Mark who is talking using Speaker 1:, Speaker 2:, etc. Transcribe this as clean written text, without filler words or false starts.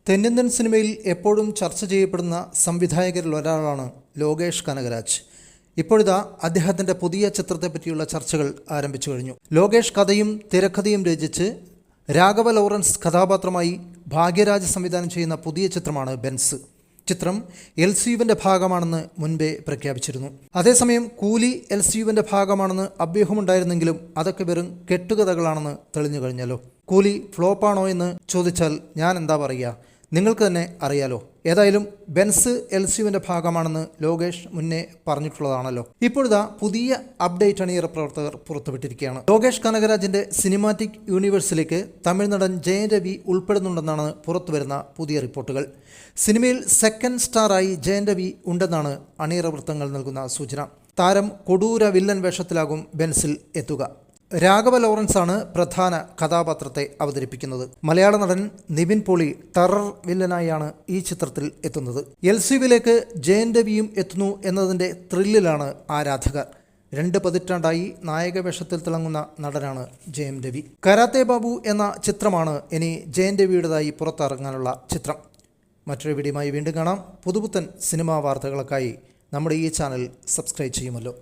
Speaker 1: തെന്നിന്ത്യൻ സിനിമയിൽ എപ്പോഴും ചർച്ച ചെയ്യപ്പെടുന്ന സംവിധായകരിൽ ഒരാളാണ് ലോകേഷ് കനകരാജ്. ഇപ്പോഴിതാ അദ്ദേഹത്തിൻ്റെ പുതിയ ചിത്രത്തെപ്പറ്റിയുള്ള ചർച്ചകൾ ആരംഭിച്ചു കഴിഞ്ഞു. ലോകേഷ് കഥയും തിരക്കഥയും രചിച്ച് രാഘവ ലോറൻസ് കഥാപാത്രമായി ഭാഗ്യരാജ് സംവിധാനം ചെയ്യുന്ന പുതിയ ചിത്രമാണ് ബെൻസ്. ചിത്രം LCUവിൻ്റെ ഭാഗമാണെന്ന് മുൻപേ പ്രഖ്യാപിച്ചിരുന്നു. അതേസമയം കൂലി LCUവിൻ്റെ ഭാഗമാണെന്ന് അഭ്യൂഹമുണ്ടായിരുന്നെങ്കിലും അതൊക്കെ വെറും കെട്ടുകഥകളാണെന്ന് തെളിഞ്ഞു കഴിഞ്ഞല്ലോ. കൂലി ഫ്ലോപ്പാണോ എന്ന് ചോദിച്ചാൽ ഞാൻ എന്താ പറയുക, നിങ്ങൾക്ക് തന്നെ അറിയാലോ. ഏതായാലും ബെൻസ് LCUവിൻ്റെ ഭാഗമാണെന്ന് ലോകേഷ് മുന്നേ പറഞ്ഞിട്ടുള്ളതാണല്ലോ. ഇപ്പോഴിതാ പുതിയ അപ്ഡേറ്റ് അണിയറ പ്രവർത്തകർ പുറത്തുവിട്ടിരിക്കുകയാണ്. ലോകേഷ് കനകരാജിൻ്റെ സിനിമാറ്റിക് യൂണിവേഴ്സിലേക്ക് തമിഴ് നടൻ ജയൻ രവി ഉൾപ്പെടുന്നുണ്ടെന്നാണ് പുറത്തുവരുന്ന പുതിയ റിപ്പോർട്ടുകൾ. സിനിമയിൽ സെക്കൻഡ് സ്റ്റാറായി ജയൻ രവി ഉണ്ടെന്നാണ് അണിയറ വൃത്തങ്ങൾ നൽകുന്ന സൂചന. താരം കൊടൂര വില്ലൻ വേഷത്തിലാകും ബെൻസിൽ എത്തുക. രാഘവ ലോറൻസ് ആണ് പ്രധാന കഥാപാത്രത്തെ അവതരിപ്പിക്കുന്നത്. മലയാള നടൻ നിവിൻ പോളി ടെറർ വില്ലനായാണ് ഈ ചിത്രത്തിൽ എത്തുന്നത്. LCUവിലേക്ക് ജയൻ രവിയും എത്തുന്നു എന്നതിൻ്റെ ത്രില്ലിലാണ് ആരാധകർ. 2 പതിറ്റാണ്ടായി നായക വേഷത്തിൽ തിളങ്ങുന്ന നടനാണ് ജയൻ രവി. കരാത്തെ ബാബു എന്ന ചിത്രമാണ് ഇനി ജയൻ രവിയുടേതായി പുറത്തിറങ്ങാനുള്ള ചിത്രം. മറ്റൊരു വീഡിയോയുമായി വീണ്ടും കാണാം. പുതുപുത്തൻ സിനിമാ വാർത്തകൾക്കായി നമ്മുടെ ഈ ചാനൽ സബ്സ്ക്രൈബ് ചെയ്യുമല്ലോ.